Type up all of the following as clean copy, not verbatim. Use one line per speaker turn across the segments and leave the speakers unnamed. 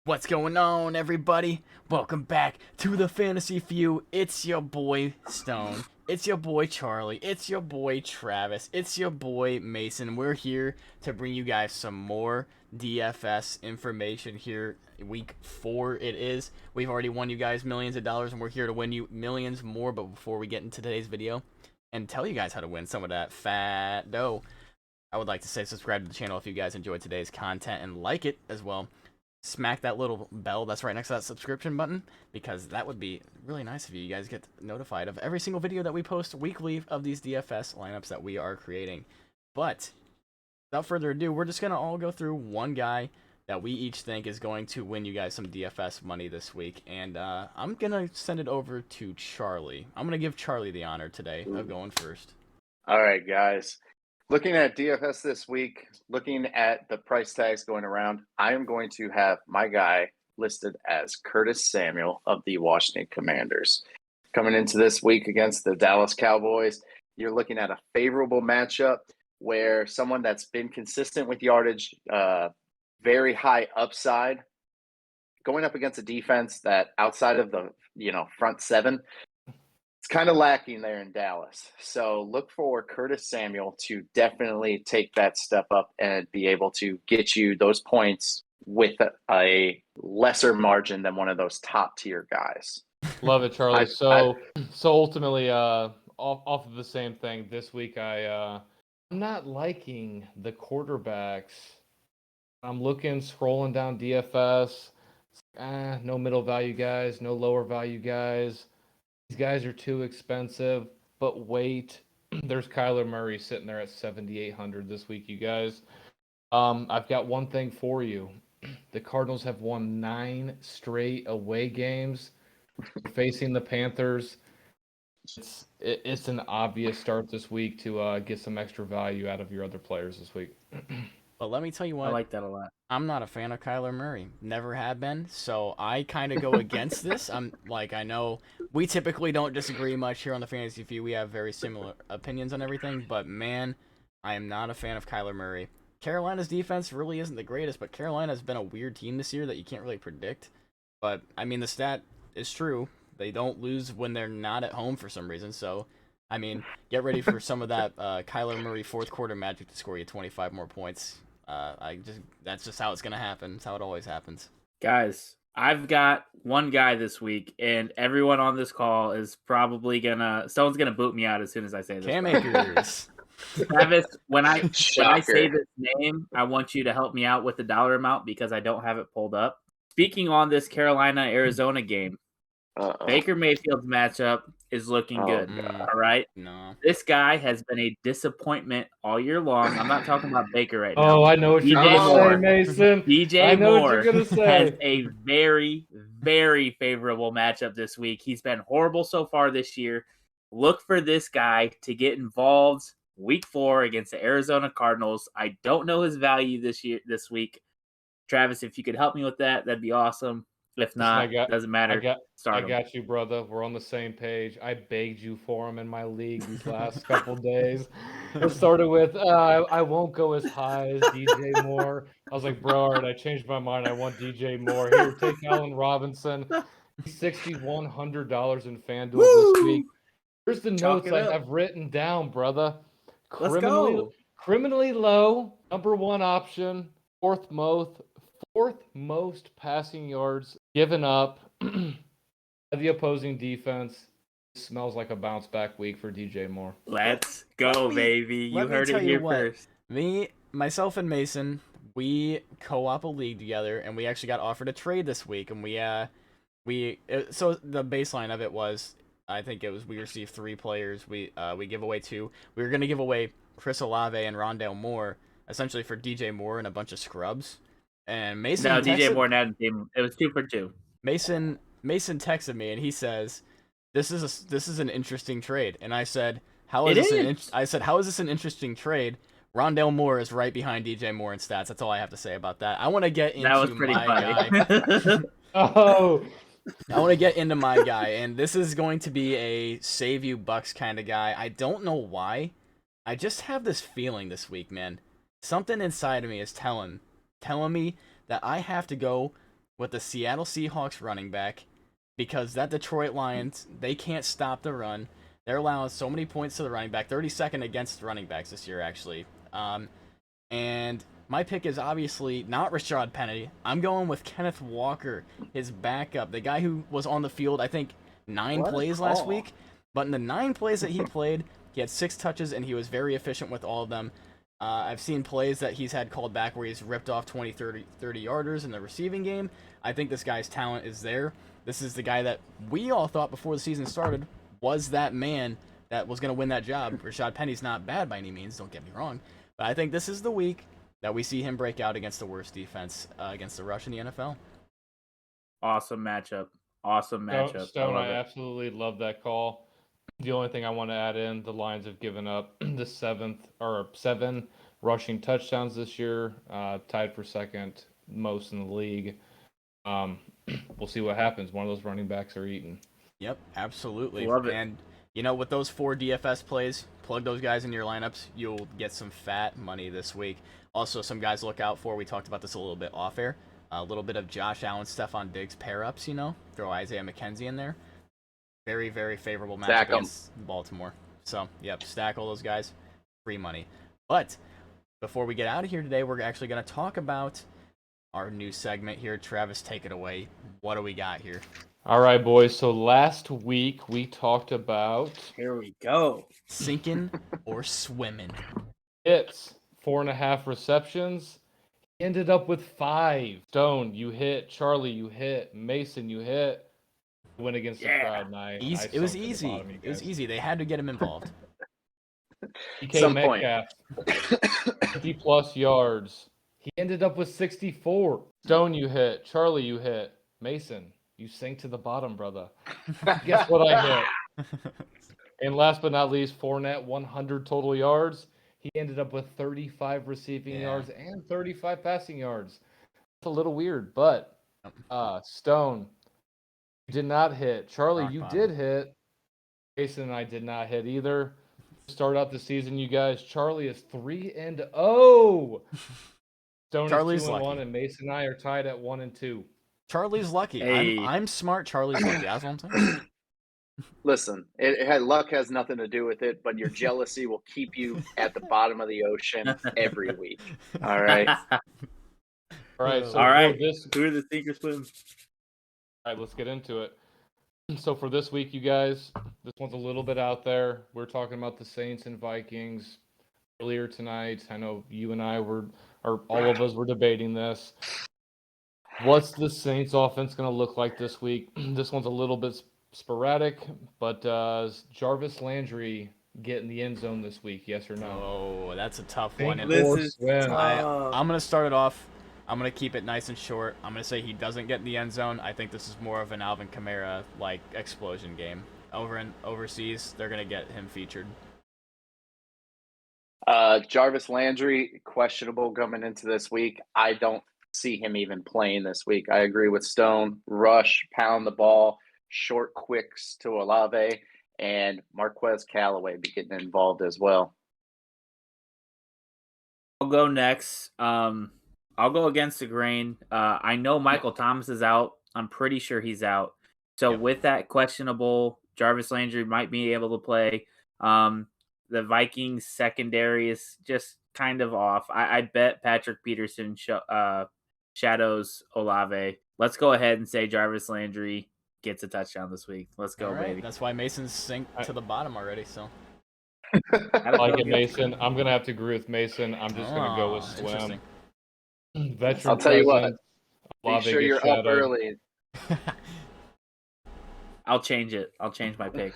What's going on, everybody? Welcome back to the Fantasy Feud. It's your boy Stone. It's your boy Charlie. It's your boy Travis. It's your boy Mason. We're here to bring you guys some more DFS information here. Week 4 it is. We've already won you guys millions of dollars, and we're here to win you millions more. But before we get into today's video and tell you guys how to win some of that fat dough, I would like to say subscribe to the channel if you guys enjoyed today's content and like it as well. Smack that little bell that's right next to that subscription button, because that would be really nice if you guys get notified of every single video that we post weekly of these DFS lineups that we are creating. But without further ado, we're just going to all go through one guy that we each think is going to win you guys some DFS money this week. And I'm going to send it over to Charlie. I'm going to give Charlie the honor today of going first.
All right, guys. Looking at DFS this week, looking at the price tags going around, I am going to have my guy listed as Curtis Samuel of the Washington Commanders. Coming into this week against the Dallas Cowboys, you're looking at a favorable matchup where someone that's been consistent with yardage, very high upside, going up against a defense that outside of the front seven, it's kind of lacking there in Dallas. So look for Curtis Samuel to definitely take that step up and be able to get you those points with a lesser margin than one of those top tier guys.
Love it, Charlie. So ultimately, off of the same thing this week, I'm not liking the quarterbacks. I'm scrolling down DFS. No middle value guys, no lower value guys. These guys are too expensive, but wait, there's Kyler Murray sitting there at 7,800 this week, you guys. I've got one thing for you. The Cardinals have won 9 straight away games facing the Panthers. It's an obvious start this week to get some extra value out of your other players this week.
But let me tell you what,
I like that a lot.
I'm not a fan of Kyler Murray. Never have been. So I kind of go against this. I know we typically don't disagree much here on the Fantasy Feud. We have very similar opinions on everything. But, man, I am not a fan of Kyler Murray. Carolina's defense really isn't the greatest, but Carolina's been a weird team this year that you can't really predict. But, I mean, the stat is true. They don't lose when they're not at home for some reason. So, I mean, get ready for some of that Kyler Murray fourth quarter magic to score you 25 more points. That's just how it's gonna happen. It's how it always happens.
Guys, I've got one guy this week, and everyone on this call is probably someone's gonna boot me out as soon as I say this.
Cam Akers.
Travis, when I say this name, I want you to help me out with the dollar amount because I don't have it pulled up. Speaking on this Carolina-Arizona game, Baker Mayfield's matchup is looking good. All right.
No.
This guy has been a disappointment all year long. I'm not talking about Baker right now.
Oh, I know what you're going to say, Mason.
DJ Moore has a very, very favorable matchup this week. He's been horrible so far this year. Look for this guy to get involved week 4 against the Arizona Cardinals. I don't know his value this week. Travis, if you could help me with that, that'd be awesome. If not, doesn't matter.
I got you, brother. We're on the same page. I begged you for him in my league these last couple days. It started with, I won't go as high as DJ Moore. I was like, bro, all right, I changed my mind. I want DJ Moore. Here, take Allen Robinson. $6,100 in FanDuel this week. Here's the notes I've written down, brother. Criminally low, number 1 option, fourth most passing yards given up the opposing defense. It smells like a bounce back week for DJ Moore.
Let's go, baby. You heard it here first.
Myself and Mason, we co-op a league together, and we actually got offered a trade this week. And so the baseline of it was, I think it was, we received 3 players. We give away 2. We were going to give away Chris Olave and Rondale Moore, essentially for DJ Moore and a bunch of scrubs. And Mason
DJ Moore had it was 2 for 2.
Mason texted me and he says, "This is an interesting trade." And I said, "How is this an interesting trade? Rondale Moore is right behind DJ Moore in stats." That's all I have to say about that. I want to get into my guy. I want to get into my guy, and this is going to be a save you bucks kind of guy. I don't know why. I just have this feeling this week, man. Something inside of me is telling me that I have to go with the Seattle Seahawks running back because that Detroit Lions, they can't stop the run. They're allowing so many points to the running back, 32nd against running backs this year, actually. And my pick is obviously not Rashad Penny. I'm going with Kenneth Walker, his backup, the guy who was on the field, I think, 9
What a
plays last
call.
week. But in the 9 plays that he played, he had 6 touches, and he was very efficient with all of them. I've seen plays that he's had called back where he's ripped off 20, 30 yarders in the receiving game. I think this guy's talent is there. This is the guy that we all thought before the season started was that man that was going to win that job. Rashad Penny's not bad by any means, don't get me wrong. But I think this is the week that we see him break out against the worst defense against the rush in the NFL.
Awesome matchup. Awesome matchup.
Stone, I absolutely love that call. The only thing I want to add in, the Lions have given up the 7 rushing touchdowns this year, tied for second most in the league. We'll see what happens. One of those running backs are eaten.
Yep, absolutely.
Love it.
And, you know, with those 4 DFS plays, plug those guys in your lineups. You'll get some fat money this week. Also, some guys to look out for. We talked about this a little bit off air. A little bit of Josh Allen, Stephon Diggs pair-ups, you know. Throw Isaiah McKenzie in there. Very, very favorable matchup
Stack 'em.
against Baltimore. So, yep, stack all those guys. Free money. But before we get out of here today, we're actually going to talk about our new segment here. Travis, take it away. What do we got here?
All right, boys. So last week we talked about
Here we go.
Sinking or swimming?
hits, 4.5 receptions. He ended up with 5. Stone, you hit. Charlie, you hit. Mason, you hit. Went against the crowd, and I
It was
sunk to the
easy.
bottom, you
It was
guys.
easy. They had to get him involved.
DK
Some point.
Metcalf, 50+ yards. He ended up with 64. Stone, you hit. Charlie, you hit. Mason, you sank to the bottom, brother. Guess what I hit? And last but not least, Fournette, 100 total yards. He ended up with 35 receiving yards and 35 passing yards. It's a little weird, but Stone, you did not hit. Charlie,
Rock
you
bottom.
did hit. Jason and I did not hit either. Start out the season, you guys. Charlie is 3-0. Stone
Charlie's
is 2-1,
lucky.
and Mason and I are tied at 1-2.
Charlie's lucky.
Hey.
I'm smart. Charlie's lucky. That's what I'm saying.
Listen, luck has nothing to do with it, but your jealousy will keep you at the bottom of the ocean every week. All right.
All right, so
All right.
for this,
Who are the sink or swim?
all right, let's get into it. So for this week, you guys, this one's a little bit out there. We're talking about the Saints and Vikings earlier tonight. I know you and I all of us were debating this. What's the Saints offense going to look like this week? This one's a little bit sporadic, but does Jarvis Landry get in the end zone this week? Yes or no?
Oh, that's a tough
Sink
one. And
or
This is
swim?
I'm going to start it off. I'm going to keep it nice and short. I'm going to say he doesn't get in the end zone. I think this is more of an Alvin Kamara like explosion game. Overseas, they're going to get him featured.
Jarvis Landry, questionable coming into this week. I don't see him even playing this week. I agree with Stone. Rush, pound the ball, short quicks to Olave, and Marquez Callaway be getting involved as well.
I'll go next. I'll go against the grain. I know Michael Thomas is out. I'm pretty sure he's out. So
Yep.
with that questionable, Jarvis Landry might be able to play. The Vikings secondary is just kind of off. I bet Patrick Peterson shadows Olave. Let's go ahead and say Jarvis Landry gets a touchdown this week. Let's go,
All right.
baby.
That's why Mason's sink to the bottom already. So
I like it, Mason. I'm going to have to agree with Mason. I'm just going to go with swim.
Interesting.
Veteran
I'll tell you what,
presence.
Make
Olave
sure
gets
you're up
shadowed.
early.
I'll change it. I'll change my pick.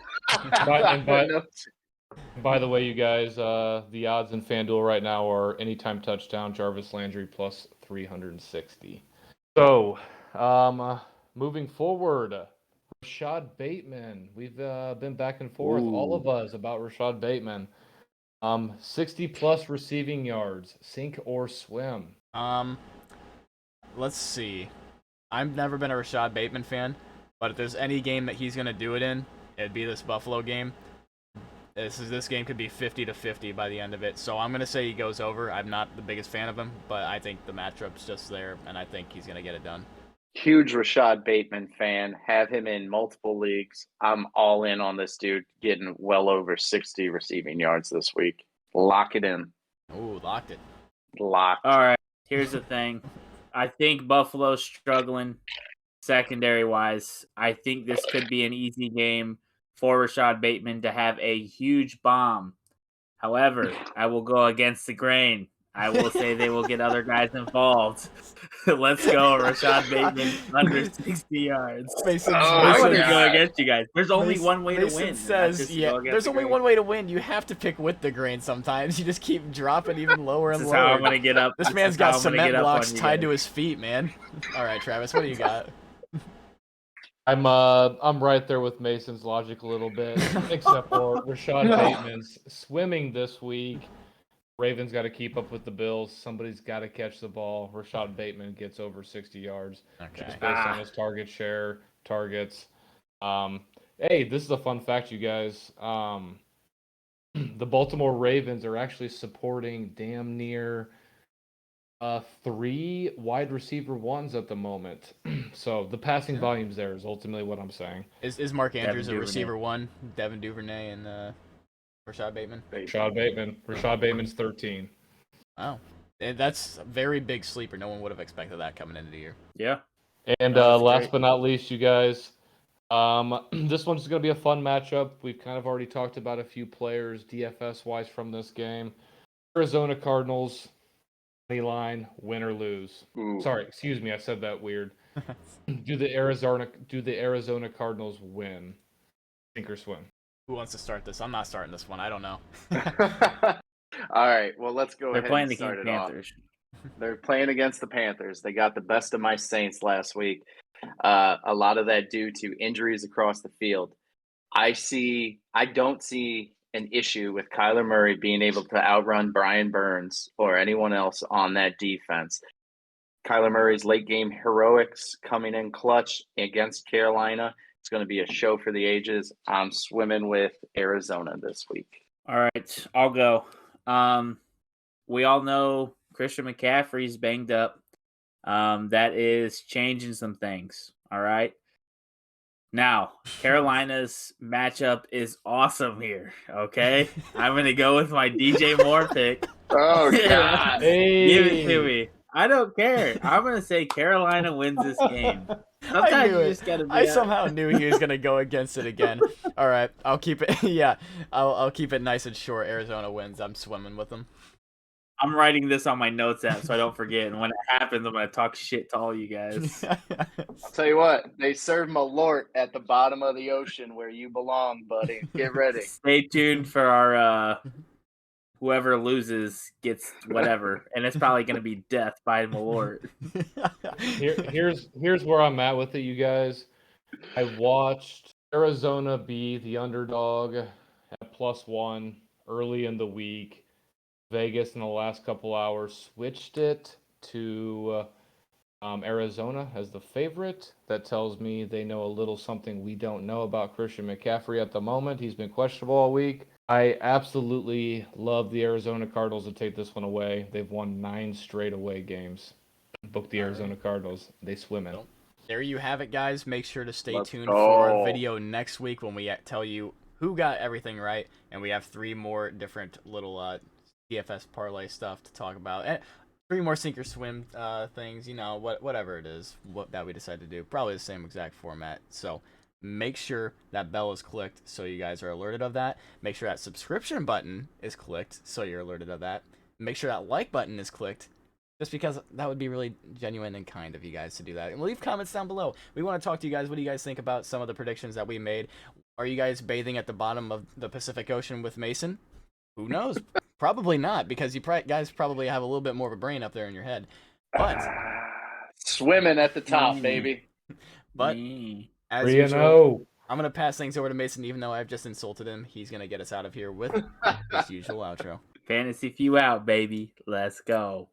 By the way, you guys, the odds in FanDuel right now are anytime touchdown, Jarvis Landry plus 360. So, moving forward, Rashad Bateman. We've been back and forth, all of us, about Rashad Bateman. 60+ receiving yards, sink or swim.
Let's see. I've never been a Rashad Bateman fan, but if there's any game that he's gonna do it in, it'd be this Buffalo game. This game could be 50-50 by the end of it, so I'm gonna say he goes over. I'm not the biggest fan of him, but I think the matchup's just there, and I think he's gonna get it done.
Huge Rashad Bateman fan. Have him in multiple leagues. I'm all in on this dude getting well over 60 receiving yards this week. Lock it in.
Ooh, locked it.
Locked.
All right, here's the thing. I think Buffalo's struggling secondary-wise. I think this could be an easy game for Rashad Bateman to have a huge bomb. However, I will go against the grain. I will say they will get other guys involved. Let's go, Rashad Bateman under 60 yards. I want to go against you guys. There's only one way to win.
Says, there's only one way to win. You have to pick with the grain sometimes. You just keep dropping even lower and
This is
lower.
how I'm going to get up.
This man's got cement blocks tied to his feet, man. All right, Travis, what do you got?
I'm right there with Mason's logic a little bit, except for Rashad Bateman's swimming this week. Ravens got to keep up with the Bills. Somebody's got to catch the ball. Rashad Bateman gets over 60 yards just based on his target share, targets. Hey, this is a fun fact, you guys. The Baltimore Ravens are actually supporting damn near 3 wide receiver ones at the moment. So the passing volumes there is ultimately what I'm saying.
Is Mark Andrews a receiver 1? Devin Duvernay and Rashad Bateman?
Rashad Bateman's 13.
Wow. And that's a very big sleeper. No one would have expected that coming into the year.
Yeah.
And last but not least, you guys, this one's going to be a fun matchup. We've kind of already talked about a few players DFS-wise from this game. Arizona Cardinals, money line, win or lose.
Ooh.
Sorry, excuse me, I said that weird. Do the Arizona Cardinals win? Sink or swim?
Who wants to start this? I'm not starting this one. I don't know.
All right, well, let's go
They're
ahead
playing
and
the
start it
Panthers.
off. They're playing against the Panthers. They got the best of my Saints last week. A lot of that due to injuries across the field. I don't see an issue with Kyler Murray being able to outrun Brian Burns or anyone else on that defense. Kyler Murray's late game heroics coming in clutch against Carolina. It's going to be a show for the ages. I'm swimming with Arizona this week.
All right, I'll go. We all know Christian McCaffrey's banged up. That is changing some things. All right. Now, Carolina's matchup is awesome here. Okay, I'm gonna go with my DJ Moore pick.
Oh God!
Hey.
Give it to me. I don't care. I'm gonna say Carolina wins this game. Sometimes you just gotta be
I somehow knew he was gonna go against it again. All right, I'll keep it. Yeah, I'll keep it nice and short. Arizona wins. I'm swimming with them.
I'm writing this on my notes app so I don't forget. And when it happens, I'm gonna talk shit to all you guys.
I'll tell you what, they serve Malort at the bottom of the ocean where you belong, buddy. Get ready.
Stay tuned for our whoever loses gets whatever, and it's probably gonna be death by Malort.
Here's where I'm at with it, you guys. I watched Arizona be the underdog at +1 early in the week. Vegas in the last couple hours switched it to Arizona as the favorite. That tells me they know a little something we don't know about Christian McCaffrey at the moment. He's been questionable all week. I absolutely love the Arizona Cardinals to take this one away. They've won 9 straight away games. Book the Arizona Cardinals. They swim in.
There you have it, guys. Make sure to stay tuned
go.
for our video next week when we tell you who got everything right, and we have 3 more different little DFS parlay stuff to talk about. And 3 more sink or swim things, you know, whatever it is that we decide to do. Probably the same exact format. So make sure that bell is clicked so you guys are alerted of that. Make sure that subscription button is clicked so you're alerted of that. Make sure that like button is clicked, just because that would be really genuine and kind of you guys to do that. And leave comments down below. We want to talk to you guys. What do you guys think about some of the predictions that we made? Are you guys bathing at the bottom of the Pacific Ocean with Mason? Who knows? Probably not, because you guys probably have a little bit more of a brain up there in your head. But
swimming at the top, baby.
But as
3-0.
usual, I'm gonna pass things over to Mason, even though I've just insulted him. He's gonna get us out of here with his usual outro.
Fantasy Few out, baby. Let's go.